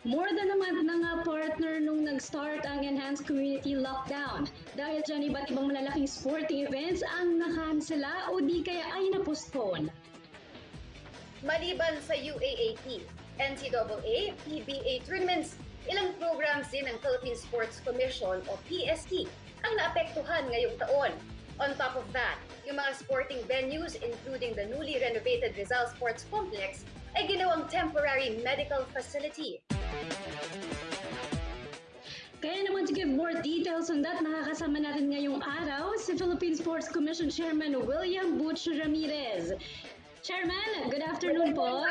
More than a month na nga partner nung nag-start ang enhanced community lockdown. Dahil dyan iba't ibang malalaking sporting events ang nakansela o di kaya ay na-postpone. Maliban sa UAAP, NCAA, PBA tournaments, ilang programs din ng Philippine Sports Commission o PSC ang naapektuhan ngayong taon. On top of that, yung mga sporting venues including the newly renovated Rizal Sports Complex ay ginawang temporary medical facility. Kaya naman to give more details on that, nakakasama natin ngayong araw si Philippine Sports Commission Chairman William Butch Ramirez. Chairman, good afternoon po.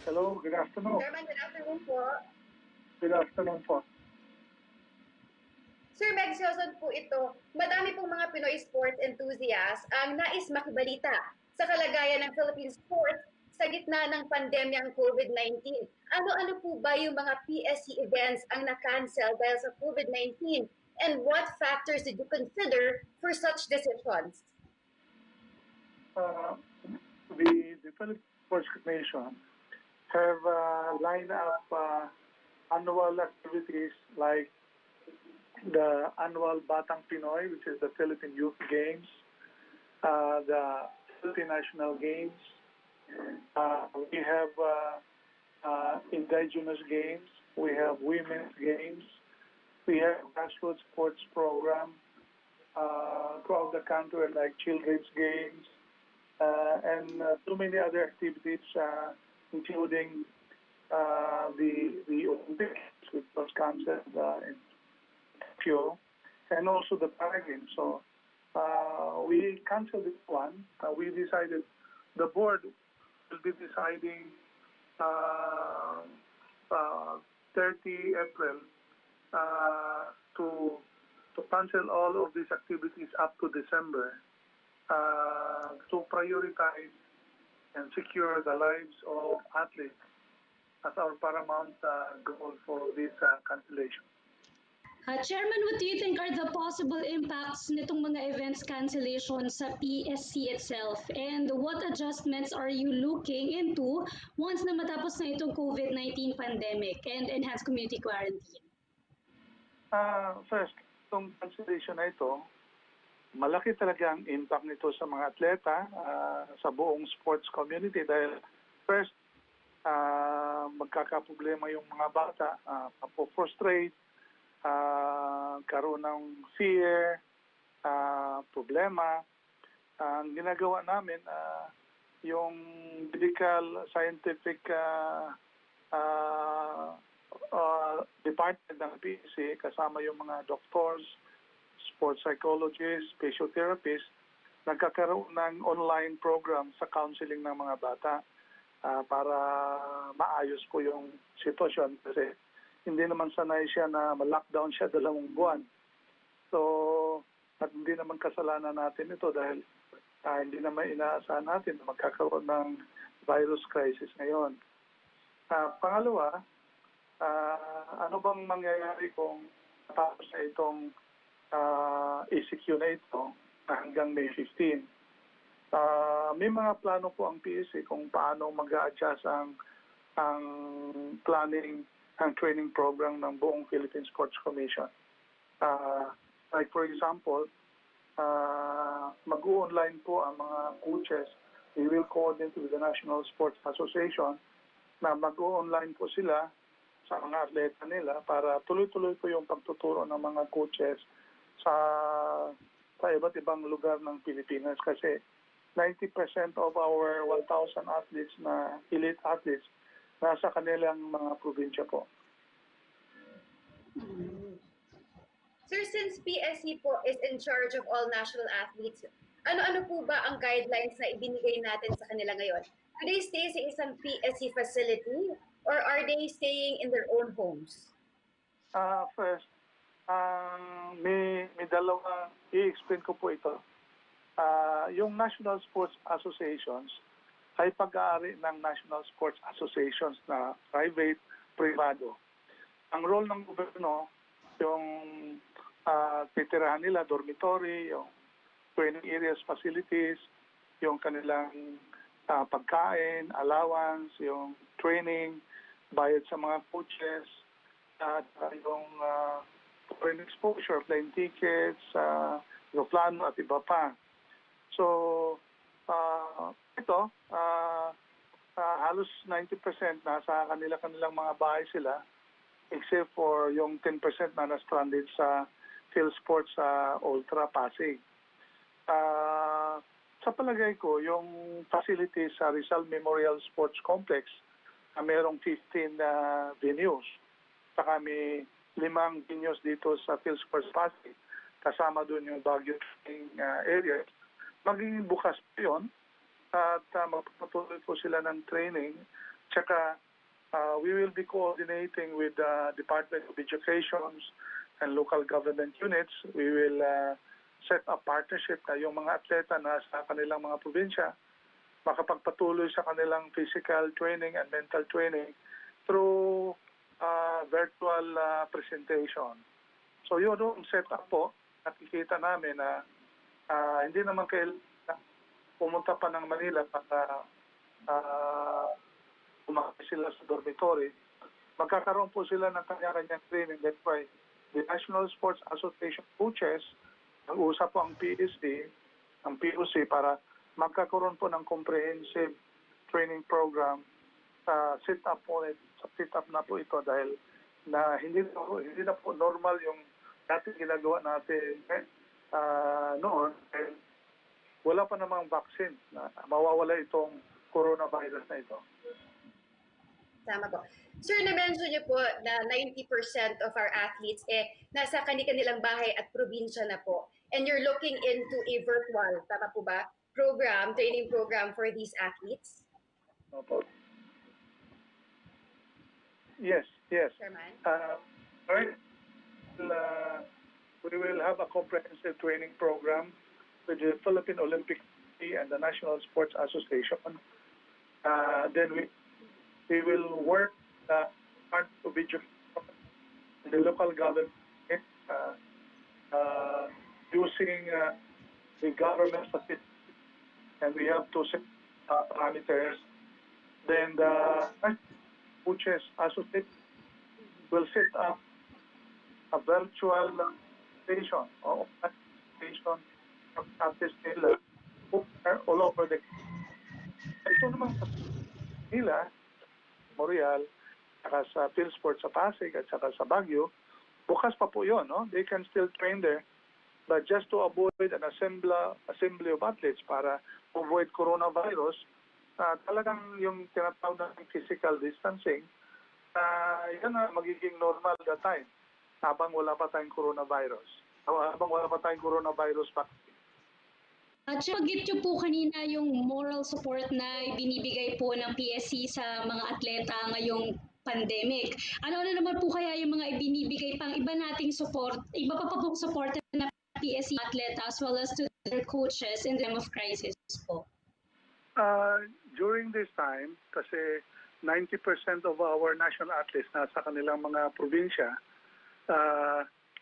Hello, good afternoon. Chairman, good afternoon po. Good afternoon po. Sir Meg, seryoso po ito, madami pong mga Pinoy sports enthusiasts ang nais makibalita sa kalagayan ng Philippine sports sa gitna ng pandemyang COVID-19. Ano-ano po ba yung mga PSC events ang na-cancel dahil sa COVID-19? And what factors did you consider for such decisions? The Philippine Sports Commission have lined up annual activities like the annual Batang Pinoy, which is the Philippine Youth Games, the Philippine National Games. We have indigenous games. We have women's games. We have grassroots sports program throughout the country, like children's games, and so many other activities, including the Olympics, which was canceled in Tokyo, and also the Paragames. So we canceled this one. We decided, the board will be deciding 30 April to cancel all of these activities up to December to prioritize and secure the lives of athletes as our paramount goal for this cancellation. Chairman, what do you think are the possible impacts nitong mga events cancellation sa PSC itself? And what adjustments are you looking into once na matapos na itong COVID-19 pandemic and enhanced community quarantine? First, itong cancellation na ito, malaki talaga ang impact nito sa mga atleta, sa buong sports community dahil first, magkakaproblema yung mga bata, frustrate, karoon ng fear, problema. Ang ginagawa namin, yung medical, scientific department ng PSC, kasama yung mga doctors, sports psychologists, physiotherapists, nagkakaroon ng online program sa counseling ng mga bata para maayos po yung sitwasyon kasi hindi naman sanay siya na ma-lockdown siya 2 buwan. So, at hindi naman kasalanan natin ito dahil hindi naman inaasahan natin na magkakaroon ng virus crisis ngayon. Pangalawa, ano bang mangyayari kung tapos na itong ECQ na ito hanggang May 15? May mga plano po ang PSC kung paano mag-a-adjust ang planning, ang training program ng buong Philippine Sports Commission. Like for example, mag-online po ang mga coaches. We will coordinate with the National Sports Association na mag-online po sila sa mga atleta nila para tuloy-tuloy po yung pagtuturo ng mga coaches sa iba't ibang lugar ng Pilipinas kasi 90% of our 1,000 athletes na elite athletes nasa kanilang mga probinsya po. Sir, since PSC po is in charge of all national athletes, ano-ano po ba ang guidelines na ibinigay natin sa kanila ngayon? Do they stay sa isang PSC facility or are they staying in their own homes? First, may dalawa, i-explain ko po ito. Yung National Sports Associations ay pag-aari ng National Sports Associations na private, privado. Ang role ng gobyerno, yung titirahan nila, dormitory, yung training areas, facilities, yung kanilang pagkain, allowance, yung training, bayad sa mga coaches, at yung foreign exposure, plane tickets, aeroplano at iba pa. So, ito, halos 90% nasa kanilang mga bahay sila, except for yung 10% na na-stranded sa field sports sa Ultra Pasig. Sa palagay ko, yung facility sa Rizal Memorial Sports Complex, mayroong 15 venues. Saka may 5 venues dito sa field sports Pasig. Kasama doon yung Baguio training area. Magiging bukas po yun at magpapatuloy po sila ng training. Tsaka we will be coordinating with the Department of Education and local government units. We will set up partnership na yung mga atleta na sa kanilang mga probinsya makapagpatuloy sa kanilang physical training and mental training through virtual presentation. So yun yung set up po, nakikita namin na hindi naman kailangan pumunta pa ng Manila para umakit sila sa dormitory. Magkakaroon po sila ng kanya-kanyang training. That's why the National Sports Association coaches, nag-uusap po ang PSD, ang POC para magkakaroon po ng comprehensive training program sa sit-up na po ito dahil na hindi na po normal yung dati ginagawa natin noon dahil wala pa namang vaccine na mawawala itong coronavirus na ito. Tama po. Sir, na-mention niyo po na 90% of our athletes nasa kanilang bahay at probinsya na po. And you're looking into a virtual, tama po ba, training program for these athletes? Opo. Yes. Chairman? Right. We will have a comprehensive training program with the Philippine Olympic Committee and the National Sports Association. Then we will work part of the local government using the government facility, and we have to set parameters. Then the coaches association will set up a virtual station or station of artists nila all over the ito naman sa nila Memorial, saka sa field sports sa Pasig at saka sa Baguio, bukas pa po yun, no? They can still train there, but just to avoid an assembly of athletes para avoid coronavirus, talagang yung tinatawag ng physical distancing, yan na magiging normal that time, habang wala pa tayong coronavirus. Habang wala pa tayong coronavirus vaccine. At bagit nyo po kanina yung moral support na binibigay po ng PSC sa mga atleta ngayong pandemic. Ano naman po kaya yung mga ibinibigay pang iba nating support, iba pa pong support na PSC atleta as well as to their coaches in time of crisis po? During this time, kasi 90% of our national athletes nasa kanilang mga probinsya,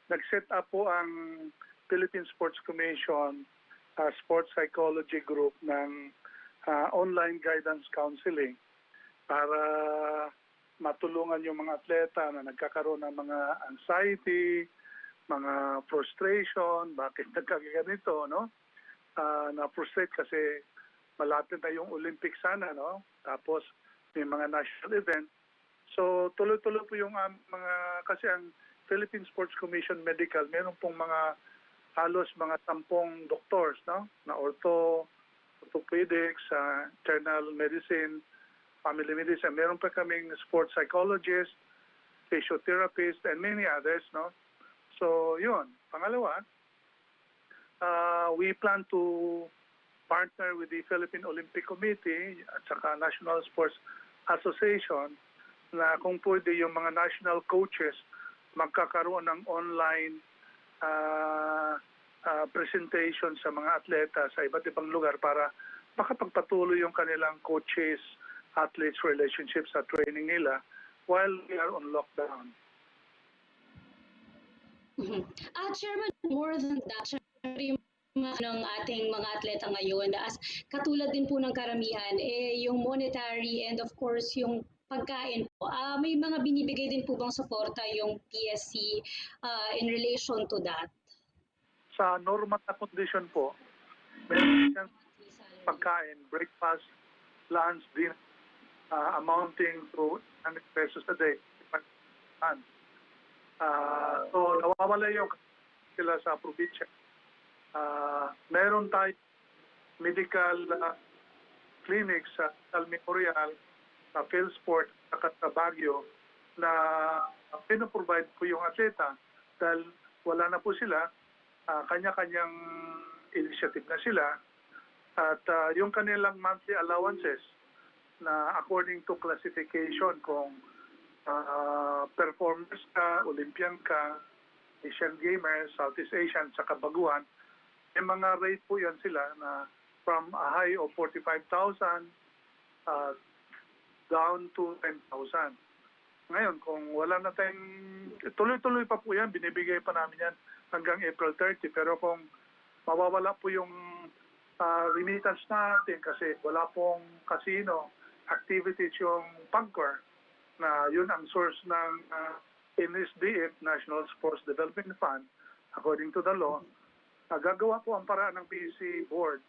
nag-set up po ang Philippine Sports Commission sports psychology group ng online guidance counseling para matulungan yung mga atleta na nagkakaroon ng mga anxiety, mga frustration, bakit nagkakaganito, no? Na-frustrate kasi malapit na yung Olympics sana, no? Tapos may mga national event. So tuloy-tuloy po yung kasi ang Philippine Sports Commission Medical, meron pong halos mga 10 doctors, no? Na orthopedics, internal medicine, family medicine. Meron pa kaming sports psychologist, physiotherapist, and many others, no? So, yun. Pangalawa, we plan to partner with the Philippine Olympic Committee at saka National Sports Association na kung pwede yung mga national coaches magkakaroon ng online presentation sa mga atleta sa iba't ibang lugar para makapagpatuloy yung kanilang coaches, athletes relationships sa training nila while we are on lockdown. Chairman, more than that, syempre yung ng ating mga atleta ngayon, as katulad din po ng karamihan, yung monetary and of course yung pagkain po, may mga binibigay din po bang suporta yung PSC in relation to that? Sa normal na condition po, meron siyang pagkain, breakfast, lunch, dinner, amounting to 100 pesos a day. So, nawawala yung sila sa probinsya. Meron tayo medical clinic sa Memorial, sa Philsport, sa Baguio, na pinoprovide po yung atleta dahil wala na po sila, kanya-kanyang initiative na sila, at yung kanilang monthly allowances na according to classification kung performers ka, Olympian ka, Asian Gamer, Southeast Asian, sa kabaguhan, may mga rate po yan sila na from a high of 45,000 down to 10,000. Ngayon, kung wala na tayong, tuloy-tuloy pa po yan, binibigay pa namin yan hanggang April 30. Pero kung mawawala po yung remittance natin kasi wala pong casino activities yung PAGCOR, na yun ang source ng NSDF, National Sports Development Fund, according to the law, gagawa po ang paraan ng PEC board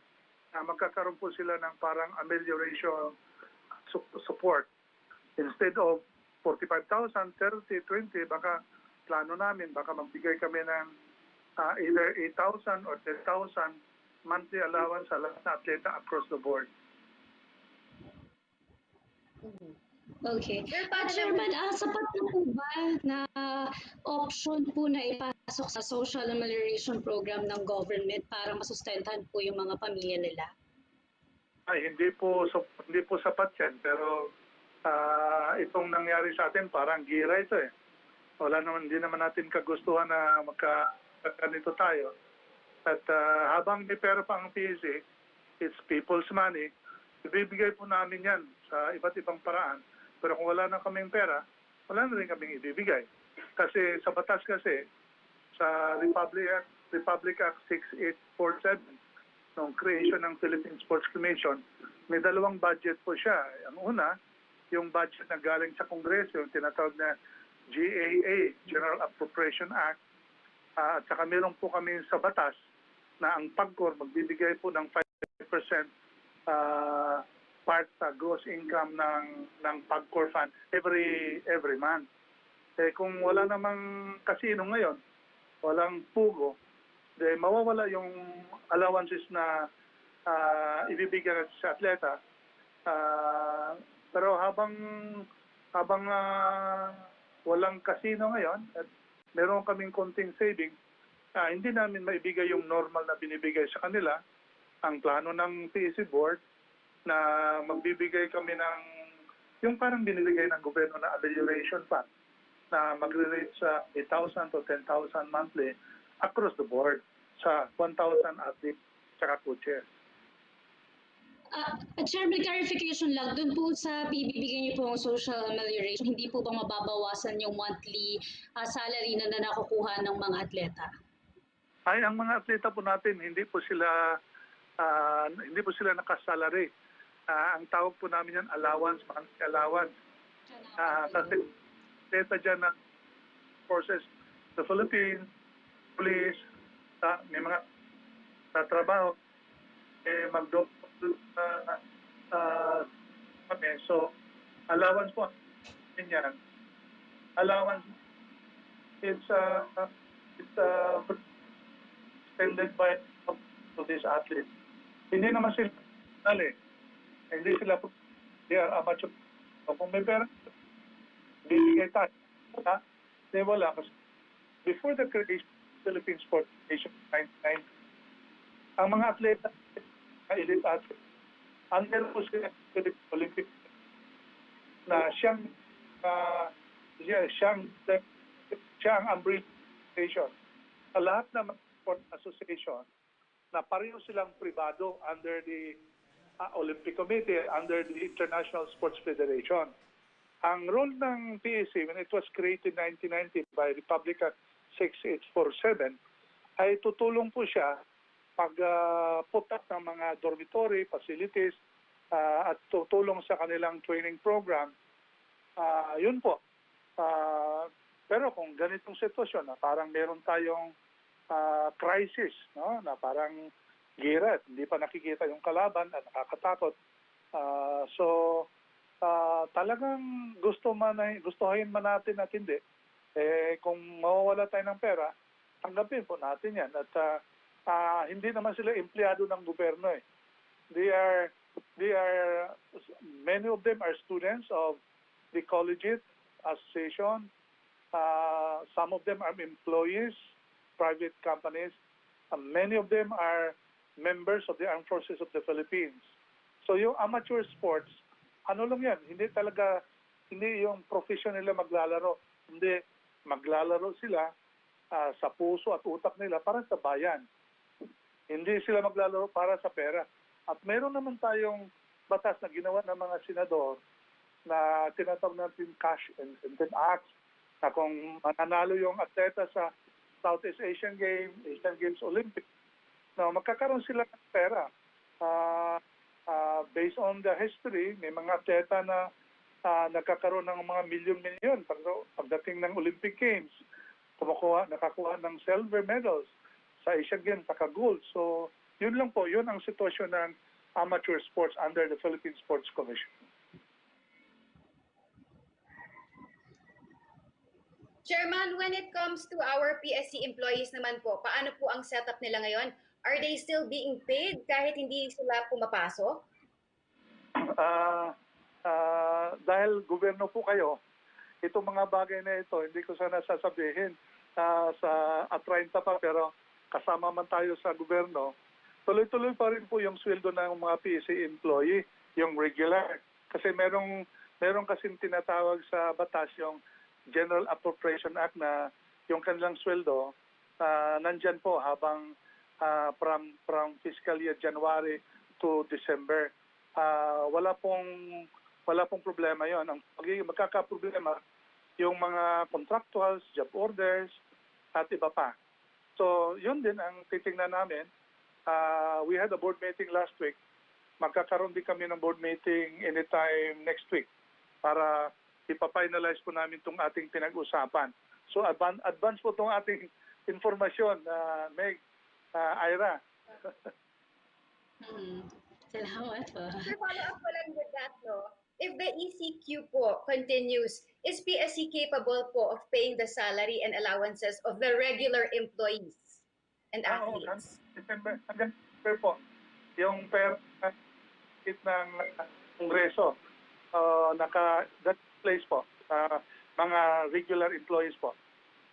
na magkakaroon po sila ng parang amelioration support. Instead of 45,000, 30, 20, baka plano namin, baka magbigay kami ng either 8,000 or 10,000 monthly allowance sa lahat na atleta across the board. Okay. Chairman, sapat na po ba na option po na ipasok sa social amelioration program ng government para masustentahan po yung mga pamilya nila? Ay, hindi po sapat yan, pero itong nangyari sa atin parang gira ito eh. Hindi naman natin kagustuhan na magka-ganito tayo. At habang may pera pa ang PSA, it's people's money, ibibigay po namin yan sa iba't ibang paraan. Pero kung wala na kaming pera, wala na rin kaming ibibigay. Kasi sa batas kasi, sa Republic Act 6847, nung creation ng Philippine Sports Commission, may dalawang budget po siya. Ang una, yung budget na galing sa Kongreso, yung tinatawag na GAA, General Appropriation Act, at saka meron po kami sa batas na ang PAGCOR magbibigay po ng 5% part sa gross income ng PAGCOR fund every month. Eh kung wala namang casino ngayon, walang pugo, mawawala yung allowances na ibibigay sa atleta. Pero habang walang casino ngayon at meron kaming konting saving, hindi namin maibigay yung normal na binibigay sa kanila. Ang plano ng PEC board na magbibigay kami ng yung parang binibigay ng gobyerno na amelioration fund na magre-rate sa 8,000 to 10,000 monthly across the board sa 1,000 athletes tsaka coaches. Chairman, clarification lang, doon po sa bibigyan niyo po ang social amelioration, hindi po ba mababawasan yung monthly salary na nakukuha ng mga atleta? Ay, ang mga atleta po natin, hindi po sila nakasalary. Ang tawag po namin yan, allowance, monthly allowance. Kasi atleta dyan na forces sa Philippines, police, may mga trabaho, so allowance po yan. Allowance, it's extended by to these athletes. Hindi naman sila they are amateur. So, kung may pera, bibigay tayo. Wala. Kasi before the creation of Philippine Sports Nation 1990, ang mga atleta, elite athletes, under po sila Philippine Olympic na siyang umbrella association. Sa lahat ng sport association, na pareho silang privado under the Olympic Committee, under the International Sports Federation. Ang role ng PEC when it was created in 1990 by Republic Act 6847 ay tutulong po siya pag-put up ng mga dormitory facilities at tutulong sa kanilang training program Yun po. Pero kung ganitong sitwasyon na parang meron tayong crisis, no, na parang gira at hindi pa nakikita yung kalaban at nakakatakot. Talagang gustuhin man natin at hindi, kung mawawala tayo ng pera, tanggapin po natin yan. At hindi naman sila empleyado ng gobyerno eh. They are, many of them are students of the collegiate association. Some of them are employees, private companies. Many of them are members of the Armed Forces of the Philippines. So yung amateur sports, ano lang yan, hindi yung profession nila maglalaro. Hindi, maglalaro sila sa puso at utak nila para sa bayan. Hindi sila maglalaro para sa pera. At meron naman tayong batas na ginawa ng mga senador na tinatawag natin Cash Incentive Act, na kung mananalo yung atleta sa Southeast Asian Games, Olympics, na magkakaroon sila ng pera. Based on the history, may mga atleta na nagkakaroon ng mga milyon-milyon pagdating ng Olympic Games. Nakakuha ng silver medals sa Asian Games, naka-gold. So, yun lang po, yun ang sitwasyon ng amateur sports under the Philippine Sports Commission. Chairman, when it comes to our PSC employees naman po, paano po ang setup nila ngayon? Are they still being paid kahit hindi sila pumapasok? Dahil gobyerno po kayo, itong mga bagay na ito, hindi ko sana sasabihin sa at-30 pa, pero kasama man tayo sa gobyerno, tuloy-tuloy pa rin po yung sweldo ng mga PSC employee, yung regular. Kasi merong kasing tinatawag sa batas yung General Appropriation Act na yung kanilang sweldo nandyan po habang from fiscal year January to December. Wala pong problema yon. Ang magkakaproblema yung mga contractuals, job orders, at iba pa. So, yun din ang titingnan namin. We had a board meeting last week. Magkakaroon din kami ng board meeting anytime next week para ipa-finalize po namin itong ating pinag-usapan. So, advance po itong ating informasyon, Meg, Ira. Salamat po. To follow up po lang with that, no? If the ECQ po continues, is PSC capable po of paying the salary and allowances of the regular employees and athletes? December, hanggang December po, yung pera ng Kongreso, that place po, mga regular employees po.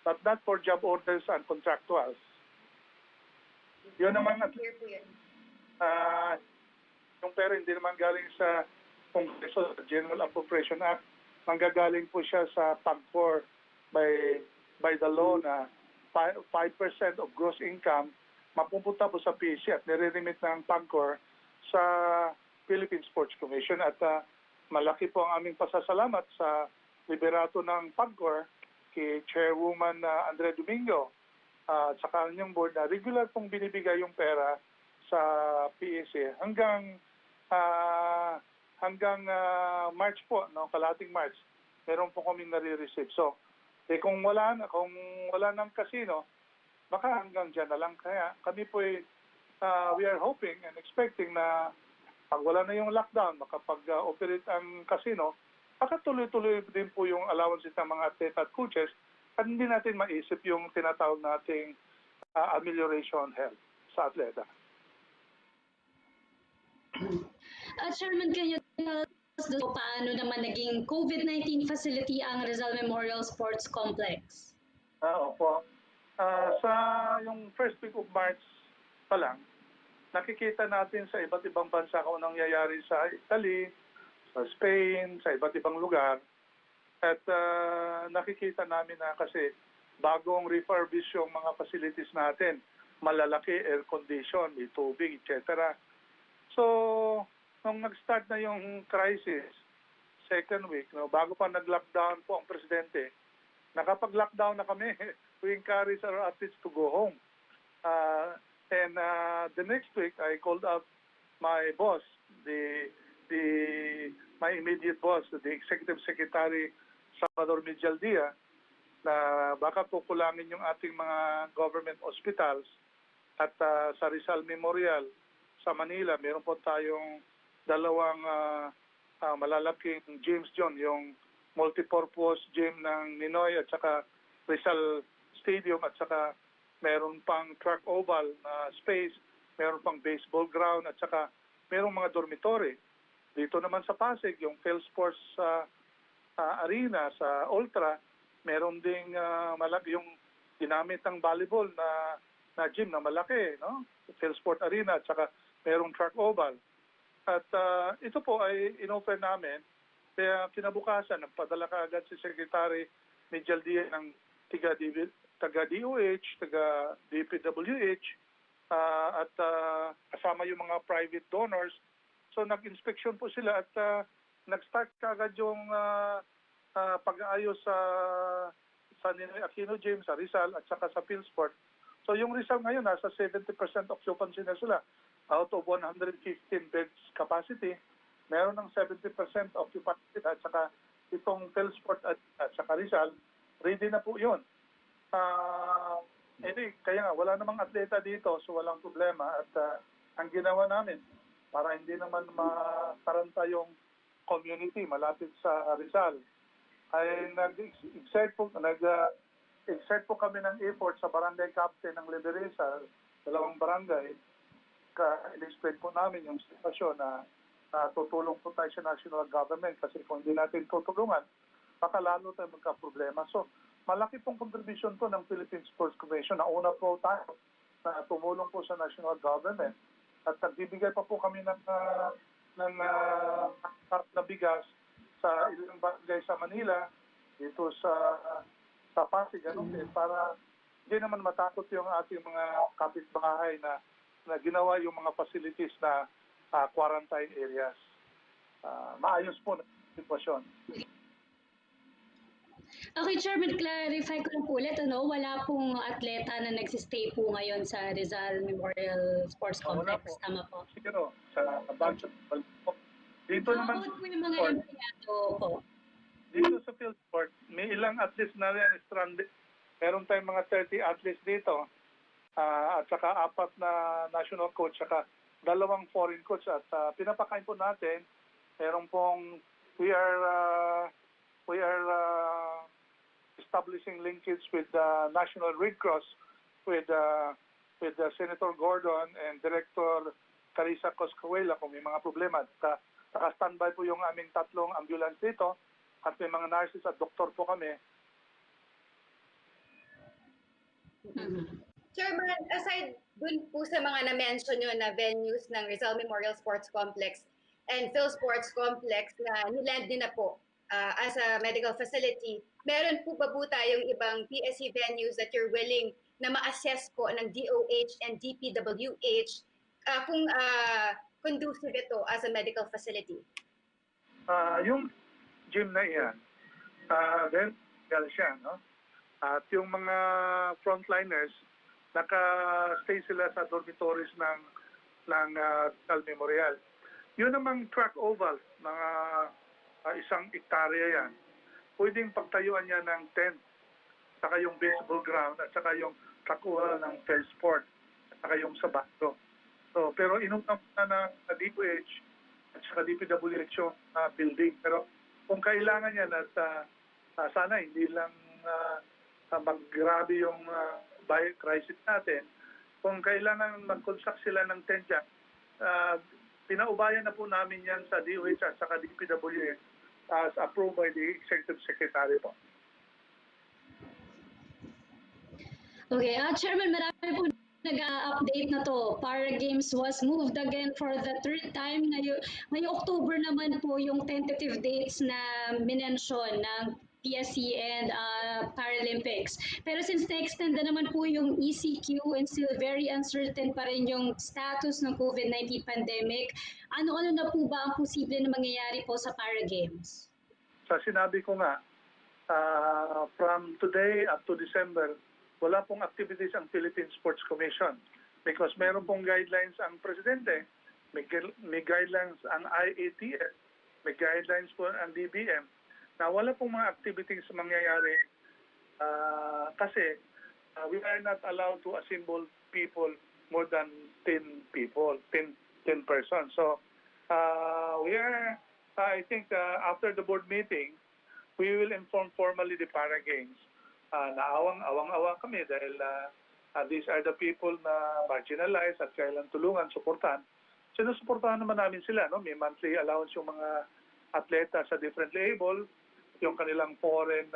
But not for job orders and contractuals. Yun naman, yung pera hindi naman galing sa Kongreso, General Appropriation Act, manggagaling po siya sa PAGCOR by the law na 5% of gross income mapupunta po sa PSC at nire-remit ng PAGCOR sa Philippine Sports Commission. At malaki po ang aming pasasalamat sa liderato ng PAGCOR kay Chairwoman Andrea Domingo at sa kanyang board na regular pong binibigay yung pera sa PSC hanggang March po, no, kalahating March, meron po kaming nare-receive. So, kung wala ng casino, baka hanggang dyan na lang. Kaya kami po we are hoping and expecting na pag wala na yung lockdown, makapag-operate ang casino, baka tuloy-tuloy din po yung allowances ng mga atleta at coaches at hindi natin maisip yung tinatawag nating amelioration health sa atleta. Chairman, can you tell us paano naman naging COVID-19 facility ang Rizal Memorial Sports Complex? Opo. Sa yung first week of March pa lang, nakikita natin sa iba't ibang bansa kung anong nangyayari sa Italy, sa Spain, sa iba't ibang lugar. At nakikita namin na kasi bagong refurbish yung mga facilities natin, malalaki, air condition, may tubig, etc. So, nung nag-start na yung crisis, second week, no, bago pa nag-lockdown po ang presidente, nakapag-lockdown na kami. We encourage our athletes to go home. And the next week, I called up my boss, my immediate boss, the executive secretary Salvador Medialdia na baka kukulangin yung ating mga government hospitals at sa Rizal Memorial sa Manila, meron po tayong dalawang malalaking gyms dyan, yung multipurpose gym ng Ninoy at saka Rizal Stadium at saka meron pang track oval na space, meron pang baseball ground at saka merong mga dormitory. Dito naman sa Pasig, yung Philsports Arena sa Ultra, meron ding malaki yung ginamit ng volleyball na gym na malaki, no? Philsport Arena at saka merong track oval. At ito po ay in-offer namin. Kaya kinabukasan, nagpadala kaagad si Secretary Medialdia ng taga-DOH, taga-DPWH, at kasama yung mga private donors. So nag-inspection po sila at nag-start kaagad yung pag-aayos sa Ninoy Aquino Gym, sa Rizal at saka sa Philsport. So yung Rizal ngayon, nasa 70% occupancy na sila. Out of 115 beds capacity, meron ng 70% occupancy at saka itong Philsport at saka Rizal, ready na po yun. Kaya nga, wala namang atleta dito, so walang problema. At ang ginawa namin, para hindi naman mataranta yung community malapit sa Rizal, ay nag-exert po kami ng effort sa barangay captain ng Liberisa, dalawang barangay. In-explain po namin yung sitwasyon na tutulong po tayo sa national government kasi kung hindi natin tutulungan, baka lalo tayo magka-problema. So, malaki pong contribution po ng Philippine Sports Commission. Nauna po tayo na tumulong po sa national government at nagbibigay pa po kami ng bigas sa ilang barangay sa Manila, dito sa Pasig, para hindi naman matakot yung ating mga kapitbahay na ginawa yung mga facilities na quarantine areas. Maayos po na sitwasyon. Okay, Chairman, clarify ko lang po ulit, wala pong atleta na nagsistay po ngayon sa Rizal Memorial Sports Wala Complex. po. Tama po. Siguro, sa basketball po. Dito naman Bakit po yung mga empleyado po? Dito sa Philsport, may ilang athletes na rin stranded. Meron tayong mga 30 athletes dito. At saka 4 na national coach, saka 2 foreign coach. At pinapakain po natin, meron pong, we are establishing linkage with the National Red Cross, with Senator Gordon and Director Carissa Coscahuela kung may mga problema. Naka-standby po yung aming 3 ambulance dito at may mga nurses at doktor po kami. Chairman, aside dun po sa mga na-mention nyo na venues ng Rizal Memorial Sports Complex and Phil Sports Complex na nilend din na po as a medical facility, meron po ba po tayong ibang PSC venues that you're willing na ma-assess po ng DOH and DPWH kung conducive ito as a medical facility? Yung gym na iyan, then siya, no? At yung mga frontliners, naka-stay sila sa dormitories ng Rizal Memorial. Yun namang track oval, mga 1 hektarya yan. Pwedeng pagtayuan niya ng tent, saka yung baseball ground, at saka yung track oval ng Philsport, at saka yung sabato. So, pero inutang na DOH at saka DPWH yung building. Pero kung kailangan yan at sana hindi lang maggrabe yung crisis natin, kung kailangan mag-construct sila ng tent dyan, pinaubayan na po namin yan sa DOH at saka DPWH as approved by the Executive Secretary po. Okay, Chairman, marami po nag-update na to. Para Games was moved again for the 3rd time. Ngayong October naman po yung tentative dates na minention ng PSC and Paralympics. Pero since na-extend na naman po yung ECQ and still very uncertain pa rin yung status ng COVID-19 pandemic, ano-ano na po ba ang posible na mangyayari po sa Para Games? Sa sinabi ko nga, from today up to December, wala pong activities ang Philippine Sports Commission because meron pong guidelines ang Presidente, may guidelines ang IATF, may guidelines po ang DBM. na wala pong mga activities mangyayari kasi we are not allowed to assemble people more than 10 people, 10 persons. So we are, I think after the board meeting, we will inform formally the para games. Awang-awa kami dahil these are the people na marginalized at kailangan tulungan, suportahan. Sinusuportahan naman namin sila. No? May monthly allowance yung mga atleta sa different label, yung kanilang foreign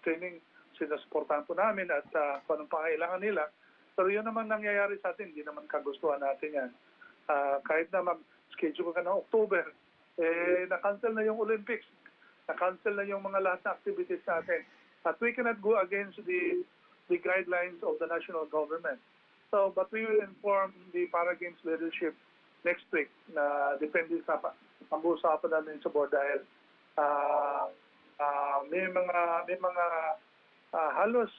training, sinusuportahan po namin at kung anong pangailangan nila. Pero yun naman nangyayari sa atin, hindi naman kagustuhan natin yan. Kahit na mag-schedule ka ng October, na-cancel na yung Olympics, na-cancel na yung mga lahat na activities natin. At we cannot go against the guidelines of the national government. So, but we will inform the Para Games leadership next week na depende sa pag-uusapan namin sa board dahil may mga halos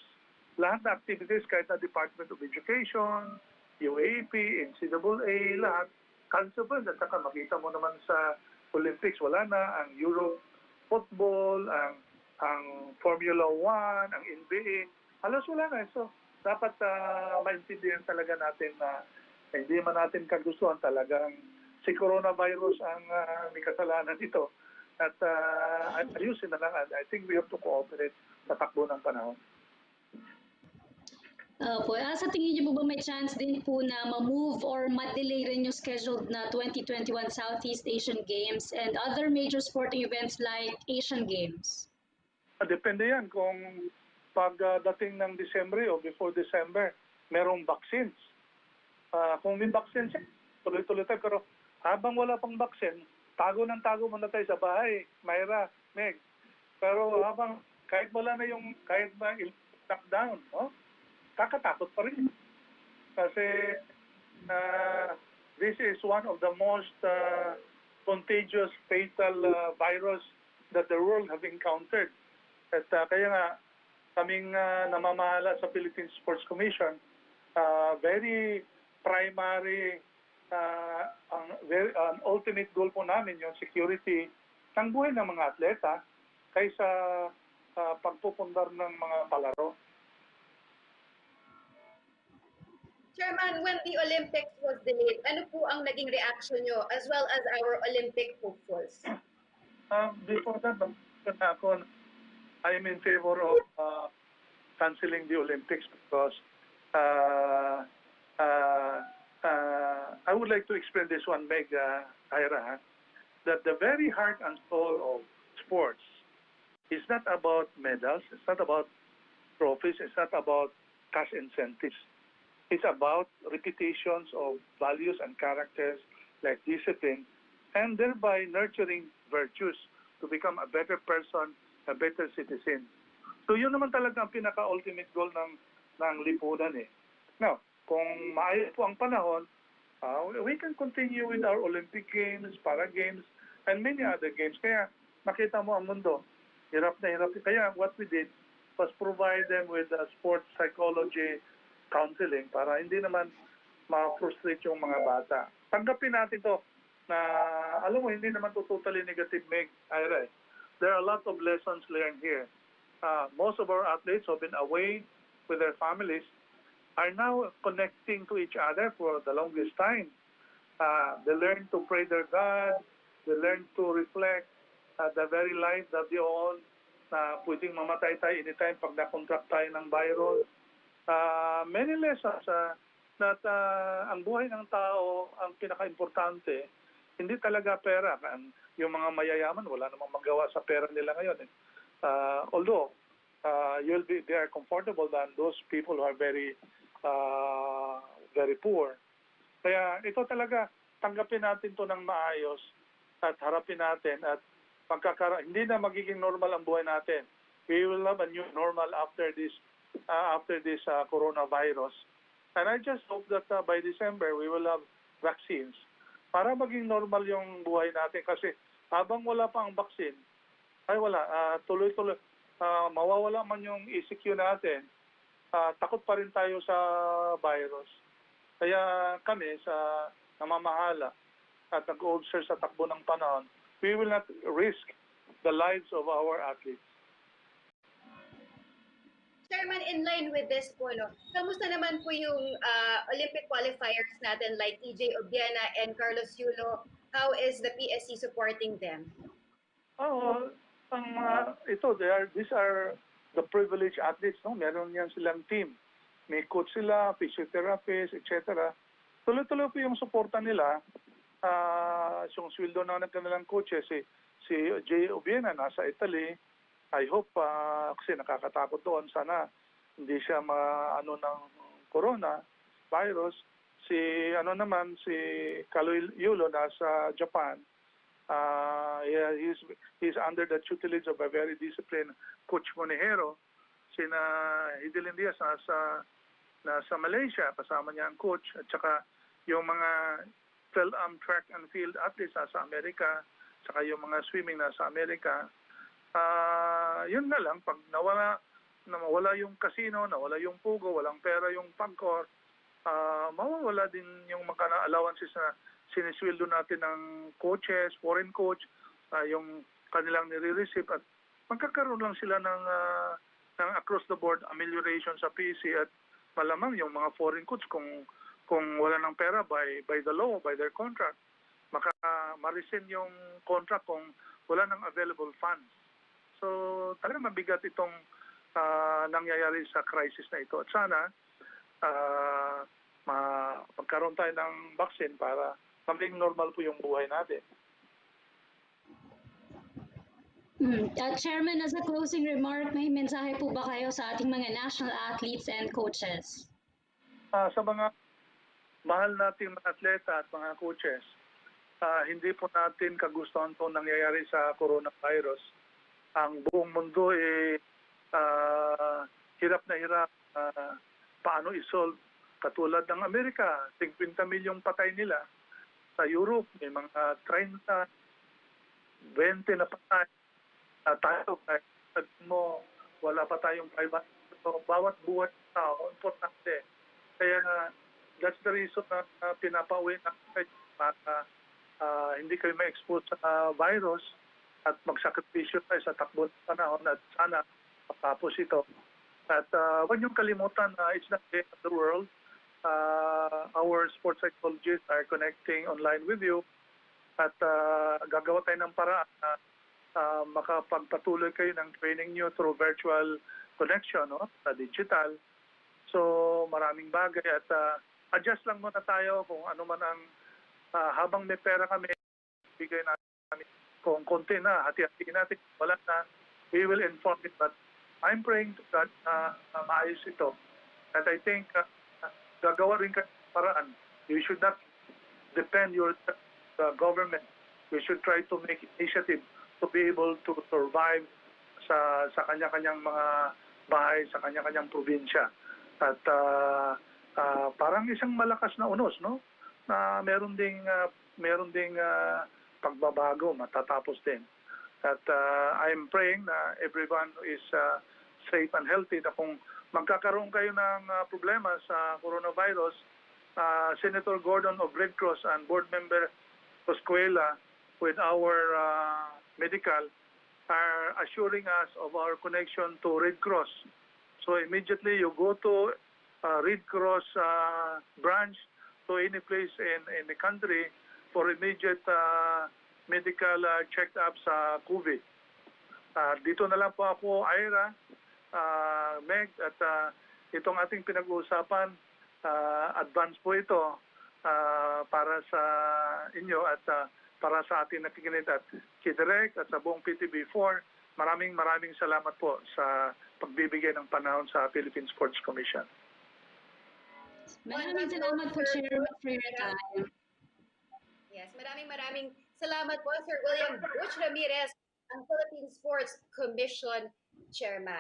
lahat na activities kahit na Department of Education, UAP, NCAA, lahat cancel po. At saka makita mo naman sa Olympics, wala na ang Euro football, ang Formula 1, ang NBA, halos wala na. So, dapat maintindihan talaga natin na hindi man natin kagustuhan talagang si coronavirus ang may kasalanan ito. At ayusin na lang. I think we have to cooperate sa takbo ng panahon. Sa tingin niyo po ba may chance din po na ma-move or ma-delay rin yung scheduled na 2021 Southeast Asian Games and other major sporting events like Asian Games? Depende yan kung pagdating ng December o before December, merong vaccines. Kung may vaccines, tuloy-tuloy tayo. Pero habang wala pang vaccine, tago muna tayo sa bahay. Myra, Meg. Pero habang kahit wala na yung, kahit ba lockdown, no? Kakatakot pa rin. Kasi this is one of the most contagious, fatal virus that the world have encountered. At kaya nga, kaming namamahala sa Philippine Sports Commission, very primary, ang ultimate goal po namin yung security ng buhay ng mga atleta kaysa pagpupundar ng mga palaro. Chairman, when the Olympics was delayed, ano po ang naging reaction nyo as well as our Olympic hopefuls? Before that, ako, I am in favor of canceling the Olympics because I would like to explain this one, Meg, Ira, that the very heart and soul of sports is not about medals, it's not about trophies, it's not about cash incentives. It's about reputations of values and characters like discipline and thereby nurturing virtues to become a better person, a better citizen. So yun naman talaga ang pinaka-ultimate goal ng lipunan eh. Now, kung maayos po ang panahon, we can continue with our Olympic Games, Para Games, and many other games. Kaya makita mo ang mundo, hirap na hirap. Kaya what we did was provide them with sports psychology counseling para hindi naman ma-frustrate yung mga bata. Tanggapin natin to na alam mo, hindi naman to totally negative, Meg, Ira. There are a lot of lessons learned here. Most of our athletes who have been away with their families are now connecting to each other for the longest time. They learn to pray their God. They learn to reflect the very life that they own na pwedeng mamatay tayo anytime pag na-contract tayo ng virus. Many lessons that ang buhay ng tao, ang pinaka-importante, hindi talaga pera. Yung mga mayayaman, wala namang magawa sa pera nila ngayon. Although, they are comfortable than those people who are very poor. Kaya ito talaga, tanggapin natin to ng maayos at harapin natin at hindi na magiging normal ang buhay natin. We will have a new normal after this coronavirus. And I just hope that by December, we will have vaccines para maging normal yung buhay natin. Kasi habang wala pa ang vaccine, ay wala, tuloy-tuloy, mawawala man yung ECQ natin, takot pa rin tayo sa virus. Kaya kami sa namamahala at nag-observe sa takbo ng panahon, we will not risk the lives of our athletes. Chairman, in line with this po, no, kamusta naman po yung Olympic qualifiers natin like EJ Obiena and Carlos Yulo? How is the PSC supporting them? Oo, ang these are the privileged athletes, no? Meron yan silang team. May coach sila, physiotherapist, etc. Tuloy-tuloy po yung suporta nila. Yung sweldo na ng kanilang coaches, si Jay Obiena nasa Italy. I hope kasi nakakatakot doon, sana hindi siya maano ng corona virus. Si Carlos Yulo nasa Japan. He's under the tutelage of a very disciplined coach Monejero. Sina Hidilyn Diaz nasa Malaysia, kasama niya ang coach, at saka yung mga track and field athletes nasa Amerika, saka yung mga swimming nasa Amerika. Yun na lang, pag nawala yung casino, nawala yung pugo, walang pera yung pagkor, mawawala din yung mga allowances na sinisweldo natin ng coaches, foreign coach, yung kanilang nire-receive, at magkakaroon lang sila ng across the board amelioration sa PC, at malamang yung mga foreign coach kung wala ng pera by the law, by their contract, ma-rescind yung contract kung wala ng available funds. So talagang mabigat itong nangyayari sa crisis na ito. At sana magkaroon tayo ng vaccine para maging normal po yung buhay natin. Chairman, as a closing remark, may mensahe po ba kayo sa ating mga national athletes and coaches? Sa mga mahal nating mga atleta at mga coaches, hindi po natin kagustuhan itong nangyayari sa coronavirus. Ang buong mundo hirap na hirap paano isolve. Katulad ng Amerika, 50 milyong patay nila. Sa Europe, may mga 30, 20 na patay. Tayo, kahit mo, wala pa tayong 500. So, bawat buhay ng tao, importante. Kaya that's the reason na pinapauwi natin para hindi kayo ma-expose sa virus at magsakripisyo tayo sa takbo ng panahon at sana matapos ito. At huwag niyong kalimutan na it's not the end of the world. Our sports psychologists are connecting online with you at gagawa tayo ng paraan na makapagpatuloy kayo ng training niyo through virtual connection, no? Sa digital. So maraming bagay at adjust lang muna tayo kung ano man ang habang may pera kami, bigay natin. Kung konti na, hati-hatiin natin, wala na, we will inform it. But I'm praying to God na maayos ito. And I think gagawa rin kayo paraan. You should not depend your government. We should try to make initiative to be able to survive sa kanya-kanyang mga bahay, sa kanya-kanyang probinsya. At parang isang malakas na unos, no? Na meron ding pagbabago, matatapos din. At I'm praying na everyone is safe and healthy, na kung magkakaroon kayo ng problema sa coronavirus, Senator Gordon of Red Cross and Board Member Coscuela with our medical are assuring us of our connection to Red Cross. So immediately you go to Red Cross branch to any place in the country for immediate medical check-up sa COVID. Dito na lang po ako, Ira, Meg, at itong ating pinag-uusapan, advance po ito para sa inyo at para sa ating nakikinig at Kidirek at sa buong PTB4. Maraming salamat po sa pagbibigay ng panahon sa Philippine Sports Commission. Maraming salamat po, Chairman, for your time. Yes, maraming salamat po, Sir William Butch Ramirez, ang Philippine Sports Commission Chairman.